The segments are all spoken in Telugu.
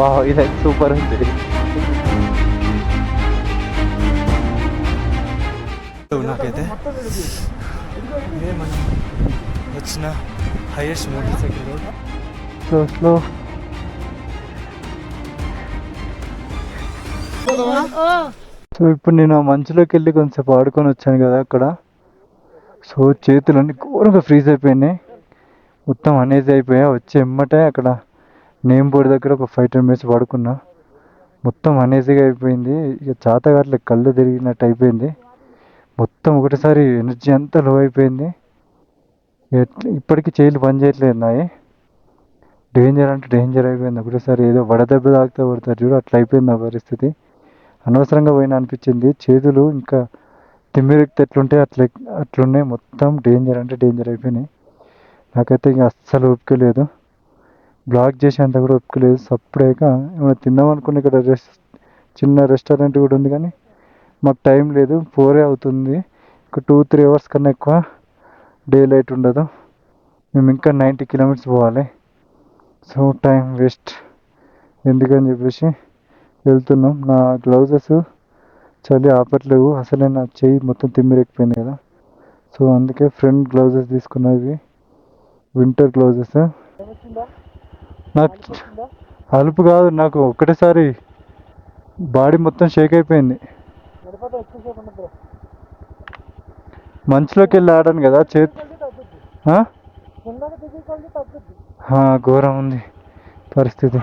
వావ్, ఇదైతే సూపర్ ఉంది. నాకైతే ఇదే మనం వచ్చిన highest motor cycle road. So slow. So ఇప్పుడు నేను ఆ మంచులోకి వెళ్ళి కొంచెంసేపు ఆడుకొని వచ్చాను కదా అక్కడ. సో చేతులన్నీ ఘోరంగా ఫ్రీజ్ అయిపోయినాయి, మొత్తం అనేజ్ అయిపోయా. వచ్చి ఎమ్మటే అక్కడ నేమ్ బోర్డు దగ్గర ఒక 5-10 minutes పడుకున్నా. మొత్తం అనేజీగా అయిపోయింది, ఇక చాతగాట్లే కళ్ళు తిరిగినట్టు అయిపోయింది. మొత్తం ఒకటిసారి ఎనర్జీ అంతా లో అయిపోయింది. ఇప్పటికీ చేతులు పని చేయట్లేదు నాయి. డేంజర్ అంటే డేంజర్ అయిపోయింది. ఒకటేసారి ఏదో వడదెబ్బ తాగితే పడతారు చూడు, అట్లా అయిపోయింది ఆ పరిస్థితి. అనవసరంగా పోయినా అనిపించింది. చేతులు ఇంకా తిమ్మిరెక్కితే ఎట్లుంటే అట్లున్నాయి. మొత్తం డేంజర్ అంటే డేంజర్ అయిపోయినాయి. నాకైతే ఇంకా అస్సలు ఓపిక లేదు, బ్లాక్ చేసేంత కూడా ఓపిక లేదు. సప్పుడేక ఏమైనా తిందాం అనుకుని ఇక్కడ చిన్న రెస్టారెంట్ కూడా ఉంది, కానీ మాకు టైం లేదు, 4 అవుతుంది. ఒక 2-3 hours కన్నా ఎక్కువ డే లైట్ ఉండదు. మేము ఇంకా 90 kilometers పోవాలి. సో టైం వేస్ట్ ఎందుకని చెప్పేసి వెళ్తున్నాం. నా గ్లౌజెస్ చలి ఆపట్లేవు, అసలే నా చెయ్యి మొత్తం తిమ్మిరెక్కిపోయింది కదా. సో అందుకే ఫ్రంట్ గ్లౌజెస్ తీసుకున్నవి, వింటర్ గ్లౌజెస్. నాకు అలుపు కాదు, నాకు ఒక్కటేసారి బాడీ మొత్తం షేక్ అయిపోయింది. మంచులోకి వెళ్ళి ఆడాను కదా ఘోరం ఉంది పరిస్థితి.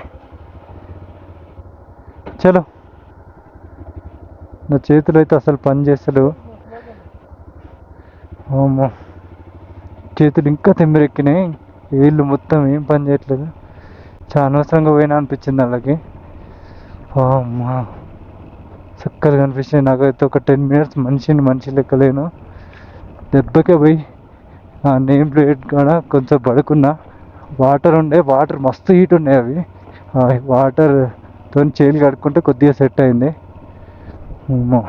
చలో, నా చేతులు అయితే అసలు పని చేస్తలేవు. అమ్మో, చేతులు ఇంకా తిమ్మిరెక్కినాయి, వీళ్ళు మొత్తం ఏం పని చేయట్లేదు. చాలా అనవసరంగా పోయినా అనిపించింది వాళ్ళకి. అమ్మా, చక్కగా కనిపించింది. నాకైతే ఒక 10 minutes మనిషి లెక్కలేను. దెబ్బకే పోయి ఆ నేమ్ ప్లేట్ కాడ కొంచెం పడుకున్నా. వాటర్ మస్తు హీట్ ఉన్నాయి. అవి వాటర్తో చేతులు కడుక్కుంటే కొద్దిగా సెట్ అయింది. అమ్మో,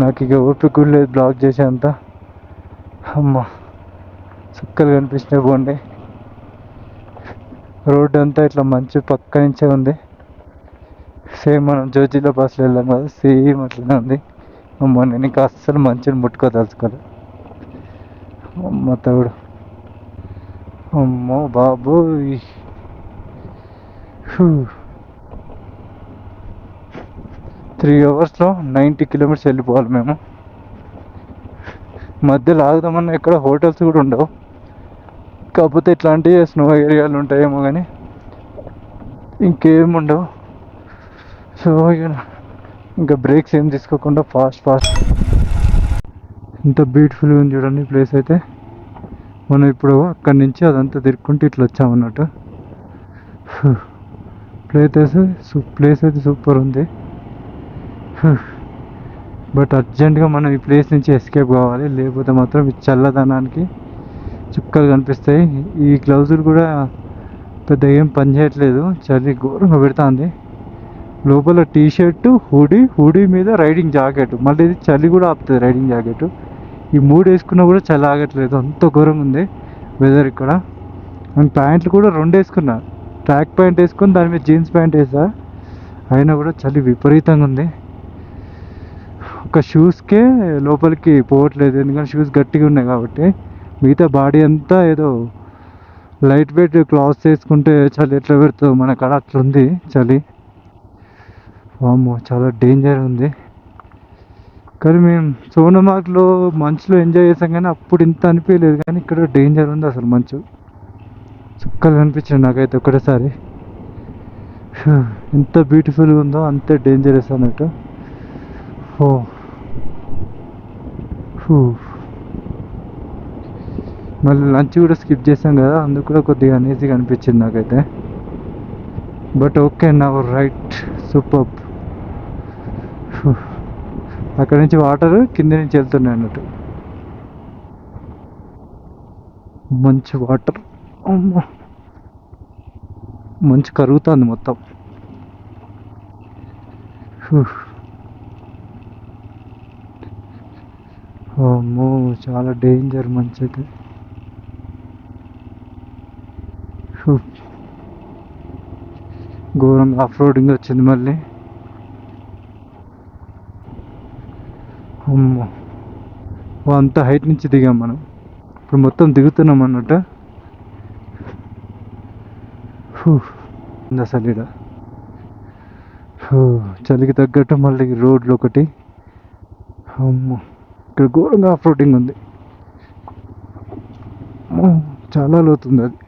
నాకు ఇక ఓపిక కూడా లేదు బ్లాక్ చేసేంత. అమ్మా, చుక్కలు కనిపించినాయి. పోండి, రోడ్డు అంతా ఇట్లా మంచు పక్క నుంచే ఉంది. సేమ్ మనం జోజిలో బస్సులో వెళ్ళాం కదా, సేమ్ అట్లనే ఉంది. అమ్మో, నేను ఇంకా అస్సలు మంచిని ముట్టుకోదలుచుకోలేదు. అమ్మ తోడు, అమ్మో బాబోయ్. 3 hours 90 kilometers వెళ్ళిపోవాలి మేము. మధ్యలో ఆగుదామన్నా ఎక్కడ హోటల్స్ కూడా ఉండవు, కాకపోతే ఇట్లాంటి స్నో ఏరియాలు ఉంటాయేమో కానీ ఇంకేం ఉండవు. సో ఇంకా బ్రేక్స్ ఏం తీసుకోకుండా ఫాస్ట్. ఎంత బ్యూటిఫుల్గా ఉంది చూడండి ప్లేస్ అయితే. మనం ఇప్పుడు అక్కడి నుంచి అదంతా తిరుక్కుంటూ ఇట్లా వచ్చామన్నట్టు. ప్లేస్ అయితే సూపర్ ఉంది. బట్ అర్జెంటుగా మనం ఈ ప్లేస్ నుంచి ఎస్కేప్ కావాలి, లేకపోతే మాత్రం ఈ చల్లదనానికి చుక్కలు కనిపిస్తాయి. ఈ గ్లౌజులు కూడా పెద్ద ఏం పని చేయట్లేదు, చలి ఘోరంగా పెడుతుంది. లోపల టీషర్టు, హుడీ మీద రైడింగ్ జాకెట్, మళ్ళీ ఇది చలి కూడా ఆపుతుంది రైడింగ్ జాకెట్. ఈ 3 వేసుకున్నా కూడా చలి ఆగట్లేదు, అంత ఘోరంగా ఉంది వెదర్ ఇక్కడ. అండ్ ప్యాంట్లు కూడా 2 వేసుకున్నా, ట్రాక్ ప్యాంట్ వేసుకొని దాని మీద జీన్స్ ప్యాంట్ వేసా, అయినా కూడా చలి విపరీతంగా ఉంది. ఒక షూస్కే లోపలికి పోవట్లేదు, ఎందుకంటే షూస్ గట్టిగా ఉన్నాయి కాబట్టి. మిగతా బాడీ అంతా ఏదో లైట్ వెయిట్ క్లాత్స్ వేసుకుంటే చలి ఎట్లా పెడుతుందో మన కాడ అట్లుంది చలి. వామ్మో, చాలా డేంజర్ ఉంది. కానీ మేము సోనమార్గ్లో మంచులో ఎంజాయ్ చేసాం, కానీ అప్పుడు ఇంత అనిపించలేదు. కానీ ఇక్కడ డేంజర్ ఉంది అసలు, మంచు చుక్కలు కనిపించింది నాకైతే ఒకటేసారి. ఎంత బ్యూటిఫుల్గా ఉందో అంతే డేంజరస్ అన్నట్టు. మళ్ళీ లంచ్ కూడా స్కిప్ చేసాం కదా, అందుకు కూడా కొద్దిగా అనేజీగా అనిపించింది నాకైతే. బట్ ఓకే, నా రైట్, సూపర్. అక్కడ నుంచి వాటర్ కింద నుంచి వెళ్తున్నాయి అన్నట్టు, మంచి వాటర్. మంచి కరుగుతుంది మొత్తం. అమ్మో, చాలా డేంజర్ మంచి అయితే. ఘోరంగా ఆఫ్ రోడింగ్ వచ్చింది మళ్ళీ. అమ్మో, అంత హైట్ నుంచి దిగాం మనం. ఇప్పుడు మొత్తం దిగుతున్నాం అన్నట్టు. అసలు ఇక్కడ చలికి తగ్గట్టు మళ్ళీ రోడ్లు ఒకటి. అమ్మో, ఇక్కడ ఘోరంగా ఆఫ్ రోడింగ్ ఉంది. చాలా లోతుంది అది.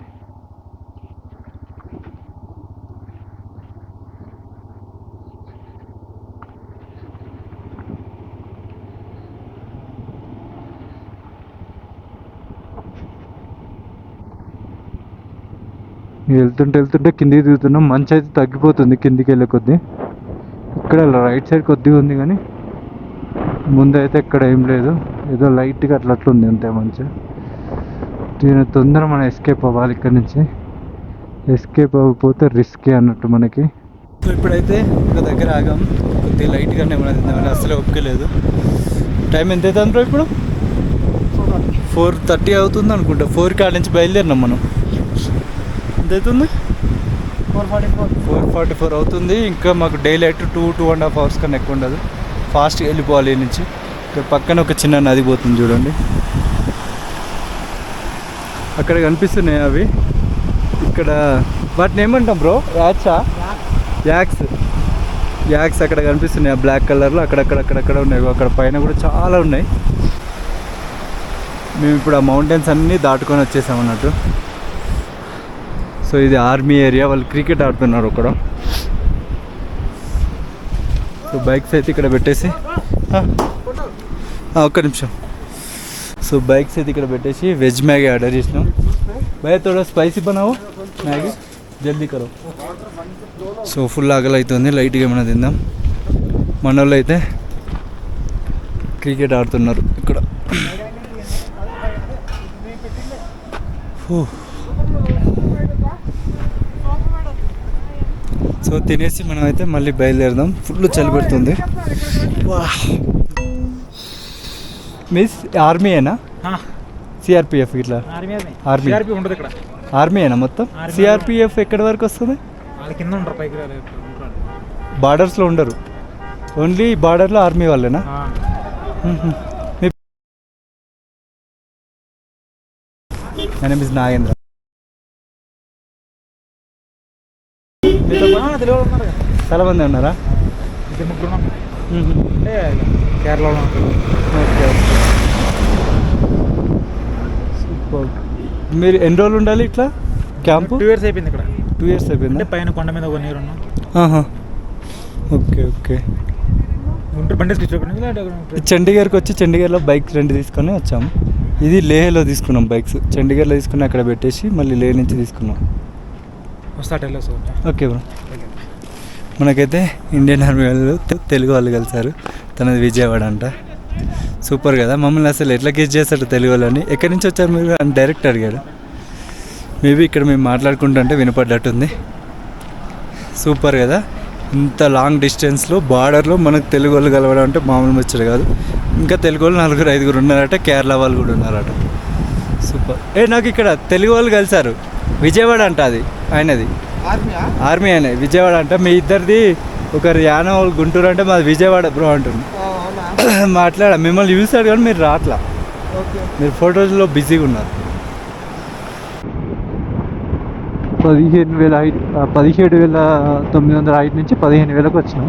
వెళ్తుంటే కిందికి దిగుతున్నాం. మంచి అయితే తగ్గిపోతుంది కిందికి వెళ్ళే కొద్దీ. ఇక్కడ రైట్ సైడ్ కొద్దిగా ఉంది కానీ ముందైతే ఇక్కడ ఏం లేదు. ఏదో లైట్గా అట్లట్లుంది అంతే. మంచిగా దీని తొందర మనం ఎస్కేప్ అవ్వాలి ఇక్కడ నుంచి. ఎస్కేప్ అవ్వకపోతే రిస్కే అన్నట్టు మనకి. సో ఇప్పుడైతే ఒక దగ్గర ఆగాం. కొద్దిగా లైట్గానే ఉన్నది, అసలే ఒప్పుకోలేదు. టైం ఎంత అవుతుంది బ్రో ఇప్పుడు? 4:30 అవుతుంది అనుకుంటా. 4 కాడ నుంచి బయలుదేరినాం మనం. ఎంత అవుతుంది? 4:44 అవుతుంది. ఇంకా మాకు డే లైట్ 2.5 hours కన్నా ఎక్కువ ఉండదు. ఫాస్ట్గా వెళ్ళిపోవాలి ఈ నుంచి. ఇక్కడ పక్కన ఒక చిన్న నది పోతుంది చూడండి, అక్కడ కనిపిస్తున్నాయి అవి. ఇక్కడ వాటిని ఏమంటాం బ్రో? యాక్స్ అక్కడ కనిపిస్తున్నాయి బ్లాక్ కలర్లో. అక్కడక్కడ ఉన్నాయి. అక్కడ పైన కూడా చాలా ఉన్నాయి. మేము ఇప్పుడు ఆ మౌంటైన్స్ అన్నీ దాటుకొని వచ్చేసాం అన్నట్టు. సో ఇది ఆర్మీ ఏరియా. వాళ్ళు క్రికెట్ ఆడుతున్నారు అక్కడ. సో బైక్స్ అయితే ఇక్కడ పెట్టేసి ఒక్క నిమిషం. సో బైక్స్ అయితే ఇక్కడ పెట్టేసి వెజ్ మ్యాగీ ఆర్డర్ చేసినాం. భయ థోడా స్పైసీ बनाओ మ్యాగీ జల్దీ కరో. సో ఫుల్ ఆకలి అవుతుంది, లైట్గా ఏమైనా తిందాం. మన వాళ్ళు అయితే క్రికెట్ ఆడుతున్నారు ఇక్కడ. సో తినేసి మనం అయితే మళ్ళీ బయలుదేరదాం. ఫుల్ చలి పెడుతుంది. మిస్ ఆర్మీయేనా? సిఆర్పిఎఫ్ ఇట్లా ఆర్మీ ఉండదు ఇక్కడ. ఆర్మీయేనా మొత్తం? సిఆర్పిఎఫ్ ఎక్కడి వరకు వస్తుంది? కింద ఉంటారు, పైకి బార్డర్స్లో ఉండరు. ఓన్లీ బార్డర్లో ఆర్మీ వాళ్ళేనా? My name is Nagendra. చాలా మంది ఉన్నారా? కేరళలో. Okay, super. మీరు ఎన్ని రోజులు ఉండాలి ఇట్లా క్యాంపు? 2 years అయిపోయింది ఇక్కడ. 2 years అయిపోయింది. పైన కొండ మీద 1 year ఉన్నాం. ఓకే. చండీగఢ్కి వచ్చి చండీగఢ్లో బైక్ రెంట్ తీసుకొని వచ్చాము. ఇది లేహ్లో తీసుకున్నాం బైక్స్. చండీగఢ్లో తీసుకుని అక్కడ పెట్టేసి మళ్ళీ లేహ్ నుంచి తీసుకున్నాం. Okay bro. మనకైతే ఇండియన్ ఆర్మీ వాళ్ళు తెలుగు వాళ్ళు కలిసారు. తనది విజయవాడ అంట. సూపర్ కదా. మమ్మల్ని అసలు ఎట్లా గెస్ చేస్తాడు తెలుగు వాళ్ళని. ఎక్కడి నుంచి వచ్చారు మీరు అని డైరెక్ట్ అడిగాడు. మేబీ ఇక్కడ మేము మాట్లాడుకుంటుంటే వినపడ్డట్టుంది. సూపర్ కదా. ఇంత లాంగ్ డిస్టెన్స్లో బార్డర్లో మనకు తెలుగు వాళ్ళు కలవడం అంటే మామూలు ముచ్చట కాదు. ఇంకా తెలుగు వాళ్ళు 4-5 ఉన్నారట. కేరళ వాళ్ళు కూడా ఉన్నారట. సూపర్. నాకు ఇక్కడ తెలుగు వాళ్ళు కలిసారు. విజయవాడ అంట అది ఆయనది. ఆర్మీ ఆయన విజయవాడ అంట. మీ ఇద్దరిది ఒకరు యానం వాళ్ళు గుంటూరు అంటే మాది విజయవాడ బ్రో అంటుంది. మాట్లాడా మిమ్మల్ని చూసాడు కానీ మీరు రాట్లా. మీరు ఫోటోస్లో బిజీగా ఉన్నారు. 17,900 హైట్ నుంచి 15,000కి వచ్చినాం.